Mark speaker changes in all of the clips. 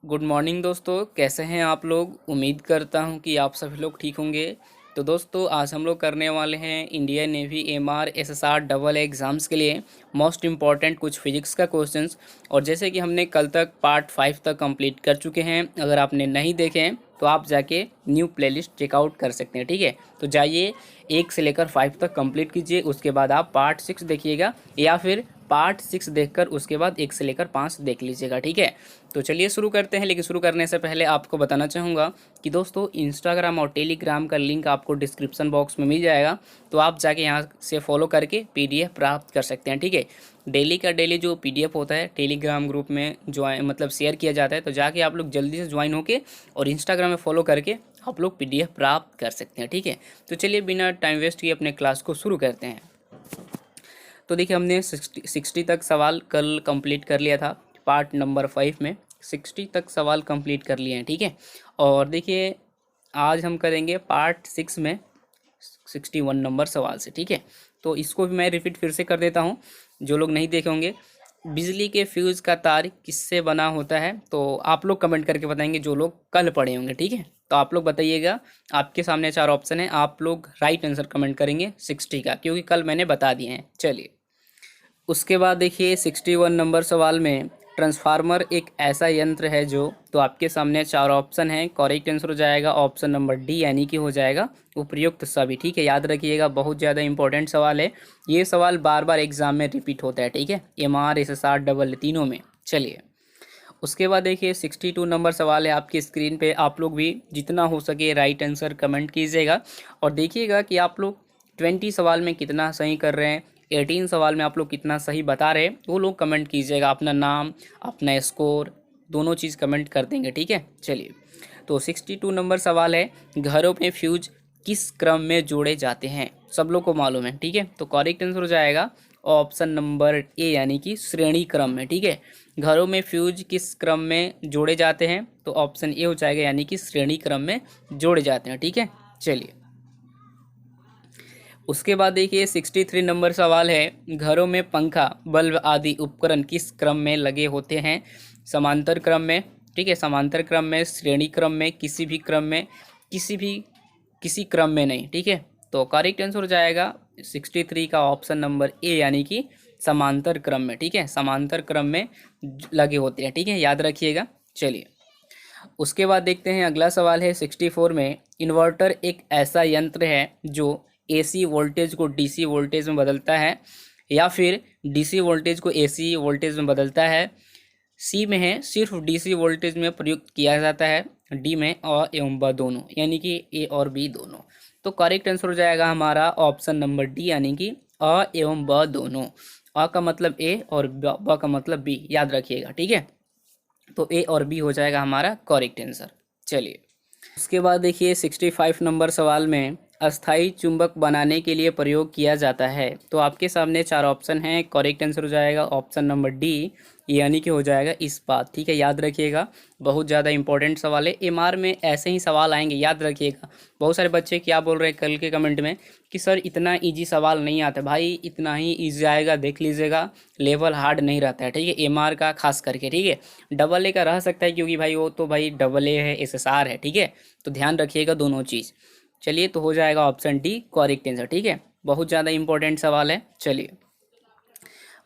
Speaker 1: Good morning दोस्तों, कैसे हैं आप लोग। उम्मीद करता हूं कि आप सभी लोग ठीक होंगे। तो दोस्तों आज हम लोग करने वाले हैं Indian navy MR SSR double exams के लिए मोस्ट इम्पॉर्टेंट कुछ फिजिक्स का क्वेश्चंस। और जैसे कि हमने कल तक पार्ट 5 तक कंप्लीट कर चुके हैं, अगर आपने नहीं देखे हैं तो आप जाके न्यू प्लेलिस्ट चेकआउट कर सकते हैं। ठीक है, तो जाइए 1 से लेकर 5 तक कंप्लीट कीजिए, उसके बाद आप पार्ट 6 देखिएगा या फिर पार्ट 6 देखकर उसके बाद 1 से लेकर 5 देख लीजिएगा। ठीक है, तो चलिए शुरू करते हैं। लेकिन शुरू करने से पहले आपको बताना चाहूँगा कि दोस्तों इंस्टाग्राम और टेलीग्राम का लिंक आपको डिस्क्रिप्शन बॉक्स में मिल जाएगा, तो आप जाके यहाँ से फॉलो करके पीडीएफ प्राप्त कर सकते हैं। ठीक है, डेली का डेली जो पीडीएफ होता है टेलीग्राम ग्रुप में ज्वाइन मतलब शेयर किया जाता है, तो जाके आप लोग जल्दी से ज्वाइन होके और इंस्टाग्राम में फॉलो करके आप लोग पीडीएफ प्राप्त कर सकते हैं। ठीक है, तो चलिए बिना टाइम वेस्ट किए अपने क्लास को शुरू करते हैं। तो देखिए हमने 60 तक सवाल कल कंप्लीट कर लिया था। पार्ट नंबर 5 में 60 तक सवाल कंप्लीट कर लिए हैं। ठीक है, और देखिए आज हम करेंगे पार्ट 6 में 61 नंबर सवाल से। ठीक है, तो इसको भी मैं रिपीट फिर से कर देता हूँ जो लोग नहीं देखे होंगे। बिजली के फ्यूज़ का तार किससे बना होता है, तो आप लोग कमेंट करके बताएंगे जो लोग कल पढ़े होंगे। ठीक है, तो आप लोग बताइएगा। आपके सामने 4 ऑप्शन है, आप लोग राइट आंसर कमेंट करेंगे 60 का, क्योंकि कल मैंने बता दिए हैं। चलिए उसके बाद देखिए 61 नंबर सवाल में ट्रांसफार्मर एक ऐसा यंत्र है जो, तो आपके सामने 4 ऑप्शन हैं। करेक्ट आंसर हो जाएगा ऑप्शन नंबर डी, यानी कि हो जाएगा उपयुक्त सभी। ठीक है, याद रखिएगा, बहुत ज़्यादा इंपॉर्टेंट सवाल है। ये सवाल बार बार एग्जाम में रिपीट होता है। ठीक है, एमआर एसएसआर डबल तीनों में। चलिए उसके बाद देखिए 62 नंबर सवाल है आपकी स्क्रीन पे। आप लोग भी जितना हो सके राइट आंसर कमेंट कीजिएगा और देखिएगा कि आप लोग 20 सवाल में कितना सही कर रहे हैं, 18 सवाल में आप लोग कितना सही बता रहे हैं, वो लोग कमेंट कीजिएगा। अपना नाम अपना स्कोर दोनों चीज़ कमेंट कर देंगे। ठीक है, चलिए तो 62 नंबर सवाल है, घरों में फ्यूज किस क्रम में जोड़े जाते हैं। सब लोग को मालूम है। ठीक है, तो करेक्ट आंसर हो जाएगा ऑप्शन नंबर ए, यानी कि श्रेणी क्रम में। ठीक है, घरों में फ्यूज किस क्रम में जोड़े जाते हैं, तो ऑप्शन ए हो जाएगा, यानी कि श्रेणी क्रम में जोड़े जाते हैं। ठीक है, चलिए उसके बाद देखिए 63 नंबर सवाल है, घरों में पंखा बल्ब आदि उपकरण किस क्रम में लगे होते हैं। समांतर क्रम में। ठीक है, समांतर क्रम में, श्रेणी क्रम में, किसी भी क्रम में, किसी क्रम में नहीं। ठीक है, तो करेक्ट आंसर हो जाएगा 63 का ऑप्शन नंबर ए, यानी कि समांतर क्रम में। ठीक है, समांतर क्रम में लगे होते हैं। ठीक है, याद रखिएगा। चलिए उसके बाद देखते हैं अगला सवाल है 64 में, इन्वर्टर एक ऐसा यंत्र है जो एसी वोल्टेज को डीसी वोल्टेज में बदलता है या फिर डीसी वोल्टेज को एसी वोल्टेज में बदलता है। सी में है सिर्फ डीसी वोल्टेज में प्रयुक्त किया जाता है, डी में अ एवं ब दोनों, यानी कि ए और बी दोनों। तो करेक्ट आंसर हो जाएगा हमारा ऑप्शन नंबर डी, यानी कि अ एवं ब दोनों। अ का मतलब ए और ब का मतलब बी, याद रखिएगा। ठीक है, तो ए और बी हो जाएगा हमारा करेक्ट आंसर। चलिए उसके बाद देखिए 65 नंबर सवाल में अस्थाई चुंबक बनाने के लिए प्रयोग किया जाता है, तो आपके सामने 4 ऑप्शन हैं। करेक्ट आंसर हो जाएगा ऑप्शन नंबर डी, यानी कि हो जाएगा इस्पात। ठीक है, याद रखिएगा, बहुत ज़्यादा इंपॉर्टेंट सवाल है। एमआर में ऐसे ही सवाल आएंगे, याद रखिएगा। बहुत सारे बच्चे क्या बोल रहे हैं कल के कमेंट में कि सर इतना ईजी सवाल नहीं आता। भाई इतना ही ईजी आएगा, देख लीजिएगा, लेवल हार्ड नहीं रहता है। ठीक है, एमआर का खास करके। ठीक है, डबल ए का रह सकता है, क्योंकि भाई वो तो भाई डबल ए है, एसएसआर है। ठीक है, तो ध्यान रखिएगा दोनों चीज़। चलिए तो हो जाएगा ऑप्शन डी करेक्ट आंसर। ठीक है, बहुत ज़्यादा इंपॉर्टेंट सवाल है। चलिए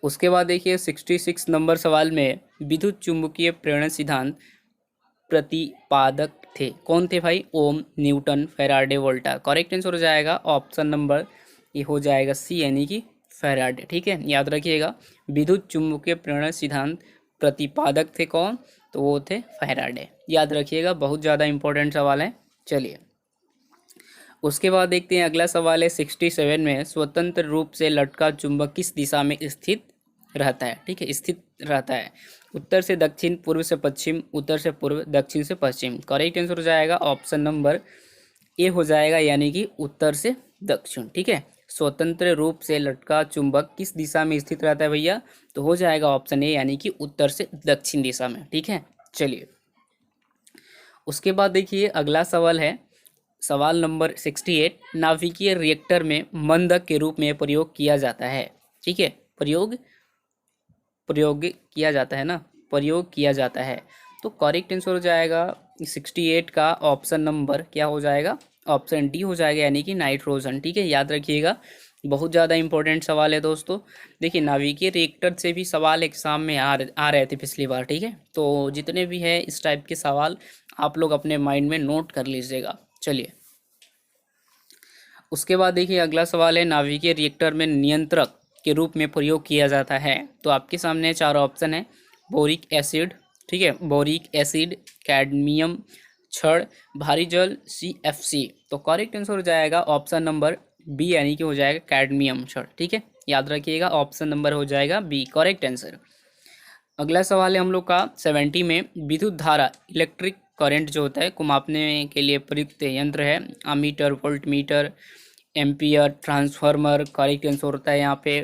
Speaker 1: उसके बाद देखिए 66 नंबर सवाल में विद्युत चुम्बकीय प्रेरण सिद्धांत प्रतिपादक थे, कौन थे भाई। ओम, न्यूटन, फैराडे, वोल्टा। करेक्ट आंसर हो जाएगा ऑप्शन नंबर ये हो जाएगा सी, यानी कि फैराडे। ठीक है, याद रखिएगा, विद्युत चुम्बकीय प्रेरण सिद्धांत प्रतिपादक थे कौन, तो वो थे फैराडे। याद रखिएगा, बहुत ज़्यादा इंपॉर्टेंट सवाल है। चलिए उसके बाद देखते हैं अगला सवाल है 67 में, स्वतंत्र रूप से लटका चुंबक किस दिशा में स्थित रहता है। ठीक है, स्थित रहता है, उत्तर से दक्षिण, पूर्व से पश्चिम, उत्तर से पूर्व, दक्षिण से पश्चिम। करेक्ट आंसर हो जाएगा ऑप्शन नंबर ए हो जाएगा, यानी कि उत्तर से दक्षिण। ठीक है, स्वतंत्र रूप से लटका चुंबक किस दिशा में स्थित रहता है भैया, तो हो जाएगा ऑप्शन ए, यानी कि उत्तर से दक्षिण दिशा में। ठीक है, चलिए उसके बाद देखिए अगला सवाल है सवाल नंबर 68, नाभिकीय रिएक्टर में मंदक के रूप में प्रयोग किया जाता है। ठीक है, प्रयोग प्रयोग किया जाता है ना, प्रयोग किया जाता है, तो करेक्ट आंसर हो जाएगा 68 का ऑप्शन नंबर क्या हो जाएगा, ऑप्शन डी हो जाएगा, यानी कि नाइट्रोजन। ठीक है, याद रखिएगा, बहुत ज़्यादा इंपॉर्टेंट सवाल है दोस्तों। देखिए नाभिकीय रिएक्टर से भी सवाल एग्जाम में आ रहे थे पिछली बार। ठीक है, तो जितने भी है इस टाइप के सवाल आप लोग अपने माइंड में नोट कर लीजिएगा। चलिए उसके बाद देखिए अगला सवाल है, नाभिकीय रिएक्टर में नियंत्रक के रूप में प्रयोग किया जाता है। तो आपके सामने चार ऑप्शन है, बोरिक एसिड, ठीक है, बोरिक एसिड, कैडमियम छड़, भारी जल, CFC। तो करेक्ट आंसर हो जाएगा ऑप्शन नंबर बी, यानी कि हो जाएगा कैडमियम छड़। ठीक है, याद रखिएगा ऑप्शन नंबर हो जाएगा बी करेक्ट आंसर। अगला सवाल है हम लोग का 70 में, विद्युत धारा इलेक्ट्रिक करंट जो होता है को मापने के लिए प्रयुक्त यंत्र है, ammeter, volt meter, ampere, transformer. Correct answer होता है यहाँ पे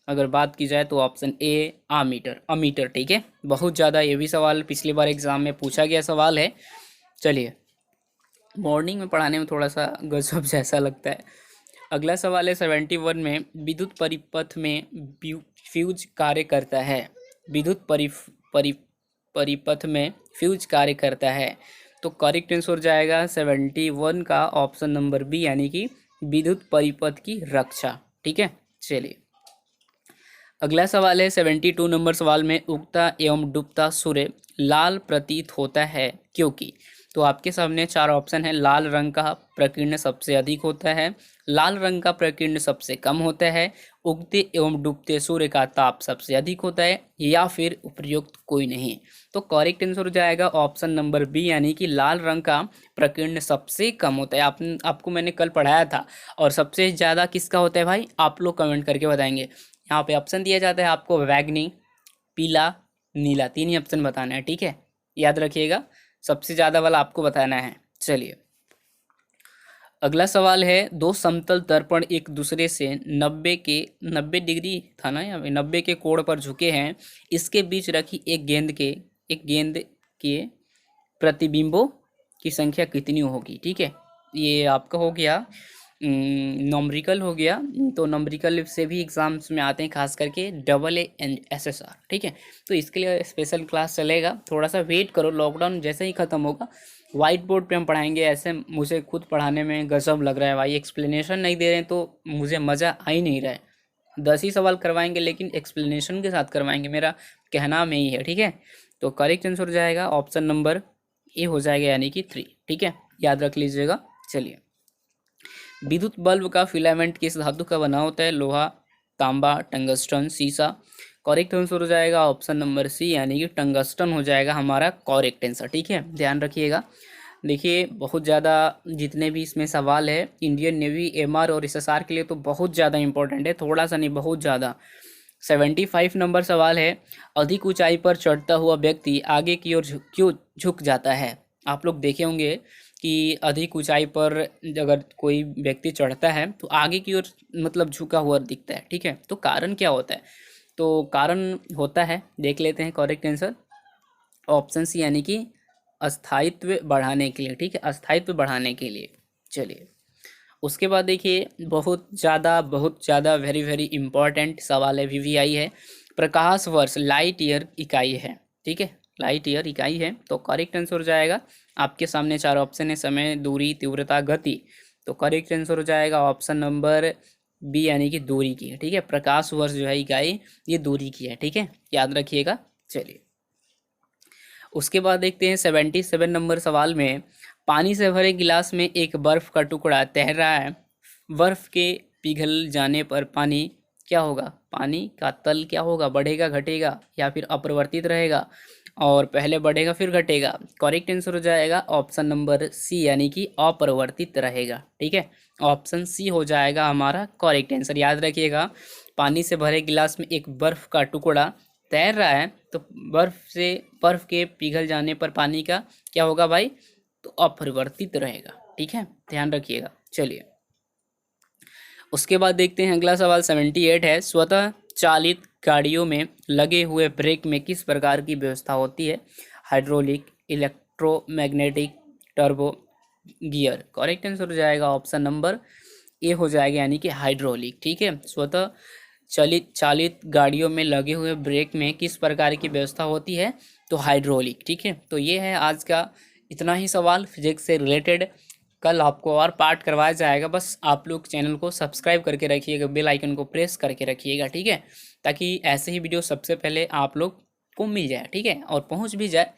Speaker 1: अगर बात की जाए तो ऑप्शन ए अमीटर, अमीटर। ठीक है, बहुत ज़्यादा ये भी सवाल पिछली बार एग्जाम में पूछा गया सवाल है। चलिए मॉर्निंग में पढ़ाने में थोड़ा सा गजब जैसा लगता है। अगला सवाल है 71 में, विद्युत परिपथ में फ्यूज कार्य करता है, विद्युत परिपथ में फ्यूज कार्य करता है। तो करेक्ट आंसर हो जाएगा 71 का ऑप्शन नंबर बी, यानी कि विद्युत परिपथ की रक्षा। ठीक है, चलिए अगला सवाल है 72 नंबर सवाल में, उगता एवं डूबता सूर्य लाल प्रतीत होता है क्योंकि। तो आपके सामने चार ऑप्शन है, लाल रंग का प्रकीर्ण सबसे अधिक होता है, लाल रंग का प्रकीर्ण सबसे कम होता है, उगते एवं डूबते सूर्य का ताप सबसे अधिक होता है, या फिर उपयुक्त कोई नहीं। तो करेक्ट आंसर हो जाएगा ऑप्शन नंबर बी, यानी कि लाल रंग का प्रकीर्ण सबसे कम होता है। आपको मैंने कल पढ़ाया था। और सबसे ज़्यादा किसका होता है भाई, आप लोग कमेंट करके बताएंगे। यहाँ पे ऑप्शन दिया जाता है आपको, बैगनी, पीला, नीला, तीन ही ऑप्शन बताना है। ठीक है, याद रखिएगा, सबसे ज़्यादा वाला आपको बताना है। चलिए अगला सवाल है, दो समतल दर्पण एक दूसरे से 90 डिग्री था ना, या 90 के कोण पर झुके हैं, इसके बीच रखी एक गेंद के प्रतिबिंबों की संख्या कितनी होगी। ठीक है, ये आपका हो गया नॉमरिकल हो गया। तो नॉमरिकल से भी एग्जाम्स में आते हैं, खास करके AA एंड SSR। ठीक है, तो इसके लिए स्पेशल क्लास चलेगा, थोड़ा सा वेट करो, लॉकडाउन जैसे ही ख़त्म होगा वाइट बोर्ड पे हम पढ़ाएंगे। ऐसे मुझे खुद पढ़ाने में गजब लग रहा है भाई, एक्सप्लेनेशन नहीं दे रहे हैं तो मुझे मज़ा आ ही नहीं रहा है। 10 ही सवाल करवाएंगे लेकिन एक्सप्लेनेशन के साथ करवाएंगे, मेरा कहना में ही है। ठीक है, तो करेक्ट आंसर हो जाएगा ऑप्शन नंबर ए हो जाएगा, यानी कि 3। ठीक है, याद रख लीजिएगा। चलिए विद्युत बल्ब का फिलामेंट किस धातु का बना होता है, लोहा, तांबा, टंगस्टन, सीसा। करेक्ट आंसर हो जाएगा ऑप्शन नंबर सी, यानी कि टंगस्टन हो जाएगा हमारा करेक्ट आंसर। ठीक है, ध्यान रखिएगा। देखिए बहुत ज़्यादा जितने भी इसमें सवाल है इंडियन नेवी, MR और SSR के लिए तो बहुत ज़्यादा इंपॉर्टेंट है, थोड़ा सा नहीं बहुत ज़्यादा। 75 नंबर सवाल है, अधिक ऊंचाई पर चढ़ता हुआ व्यक्ति आगे की ओर क्यों झुक जाता है। आप लोग देखे होंगे कि अधिक ऊंचाई पर अगर कोई व्यक्ति चढ़ता है तो आगे की ओर मतलब झुका हुआ दिखता है। ठीक है, तो कारण क्या होता है, तो कारण होता है देख लेते हैं। करेक्ट आंसर ऑप्शन सी, यानी कि अस्थायित्व बढ़ाने के लिए। ठीक है, अस्थायित्व बढ़ाने के लिए। चलिए उसके बाद देखिए बहुत ज़्यादा वेरी वेरी इंपॉर्टेंट सवाल है, VVI है। प्रकाश वर्ष लाइट ईयर इकाई है। ठीक है, लाइट ईयर इकाई है। तो करेक्ट आंसर हो जाएगा, आपके सामने चार ऑप्शन है, समय, दूरी, तीव्रता, गति। तो करेक्ट आंसर हो जाएगा ऑप्शन नंबर बी, यानी कि दूरी की। ठीक है, प्रकाश वर्ष जो है इकाई ये दूरी की है। ठीक है, याद रखिएगा। चलिए उसके बाद देखते हैं 77 नंबर सवाल में, पानी से भरे गिलास में एक बर्फ का टुकड़ा तैर रहा है, बर्फ के पिघल जाने पर पानी क्या होगा, पानी का तल क्या होगा, बढ़ेगा, घटेगा, या फिर अपरिवर्तित रहेगा, और पहले बढ़ेगा फिर घटेगा। करेक्ट आंसर हो जाएगा ऑप्शन नंबर सी, यानी कि अपरिवर्तित रहेगा। ठीक है, ऑप्शन सी हो जाएगा हमारा करेक्ट आंसर। याद रखिएगा, पानी से भरे गिलास में एक बर्फ का टुकड़ा तैर रहा है, तो बर्फ के पिघल जाने पर पानी का क्या होगा भाई, तो अपरिवर्तित रहेगा। ठीक है, ध्यान रखिएगा। चलिए उसके बाद देखते हैं अगला सवाल 78 है, स्वतः चालित गाड़ियों में लगे हुए ब्रेक में किस प्रकार की व्यवस्था होती है, hydraulic, electromagnetic, turbo, gear. Correct answer हो जाएगा ऑप्शन नंबर ए हो जाएगा, यानी कि हाइड्रोलिक। ठीक है, स्वतः चालित गाड़ियों में लगे हुए ब्रेक में किस प्रकार की व्यवस्था होती है, तो हाइड्रोलिक। ठीक है, तो ये है आज का इतना ही सवाल फिजिक्स से रिलेटेड। कल आपको और पार्ट करवाया जाएगा, बस आप लोग चैनल को सब्सक्राइब करके रखिएगा, बेल आइकन को प्रेस करके रखिएगा, ठीक है, ताकि ऐसे ही वीडियो सबसे पहले आप लोग को मिल जाए, ठीक है, और पहुंच भी जाए।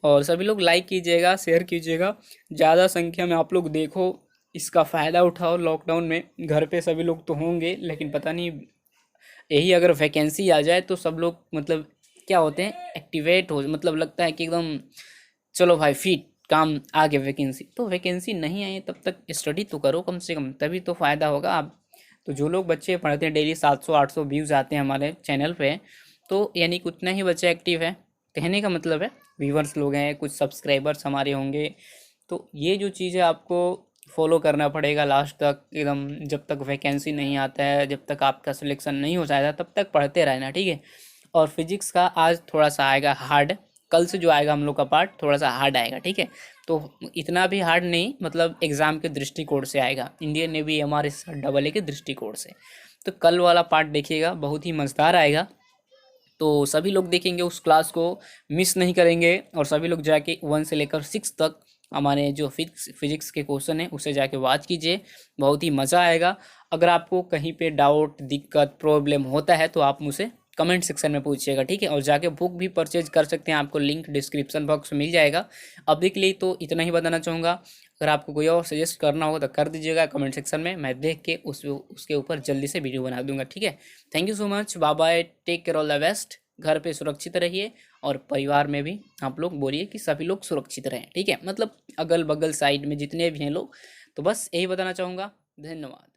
Speaker 1: और सभी लोग लाइक कीजिएगा, शेयर कीजिएगा, ज़्यादा संख्या में आप लोग देखो, इसका फ़ायदा उठाओ। लॉकडाउन में घर पे सभी लोग तो होंगे, लेकिन पता नहीं, यही अगर वैकेंसी आ जाए तो सब लोग मतलब क्या होते हैं, एक्टिवेट हो, मतलब लगता है कि एकदम चलो भाई फिट काम आ गया। वैकेंसी तो वैकेंसी नहीं आई तब तक स्टडी तो करो कम से कम, तभी तो फ़ायदा होगा। आप तो जो लोग बच्चे पढ़ते हैं डेली 700-800 व्यूज़ आते हैं हमारे चैनल पे, तो यानी कि उतना ही बच्चा एक्टिव है, कहने का मतलब है। व्यूवर्स लोग हैं, कुछ सब्सक्राइबर्स हमारे होंगे, तो ये जो चीज़ है आपको फॉलो करना पड़ेगा लास्ट तक एकदम, जब तक वैकेंसी नहीं आता है, जब तक आपका सिलेक्शन नहीं हो जाएगा तब तक पढ़ते रहना, ठीक है। और फिजिक्स का आज थोड़ा सा आएगा हार्ड, कल से जो आएगा हम लोग का पार्ट थोड़ा सा हार्ड आएगा, ठीक है। तो इतना भी हार्ड नहीं, मतलब एग्ज़ाम के दृष्टिकोण से आएगा, इंडियन नेवी MRS AA के दृष्टिकोण से। तो कल वाला पार्ट देखिएगा, बहुत ही मज़ेदार आएगा। तो सभी लोग देखेंगे, उस क्लास को मिस नहीं करेंगे, और सभी लोग जाके 1 से लेकर 6 तक हमारे जो फिजिक्स के क्वेश्चन है उसे जाके वॉच कीजिए, बहुत ही मज़ा आएगा। अगर आपको कहीं पे डाउट, दिक्कत, प्रॉब्लम होता है तो आप मुझसे कमेंट सेक्शन में पूछिएगा, ठीक है। और जाके बुक भी परचेज कर सकते हैं, आपको लिंक डिस्क्रिप्शन बॉक्स में मिल जाएगा। अभी के लिए तो इतना ही बताना चाहूँगा। अगर आपको कोई और सजेस्ट करना होगा तो कर दीजिएगा कमेंट सेक्शन में, मैं देख के उसके ऊपर जल्दी से वीडियो बना दूंगा, ठीक है। Thank you so much, bye bye, take care, all the best. घर पे सुरक्षित रहिए, और परिवार में भी आप लोग बोलिए कि सभी लोग सुरक्षित रहें, ठीक है, मतलब अगल बगल साइड में जितने भी हैं लोग। तो बस यही बताना चाहूँगा, धन्यवाद।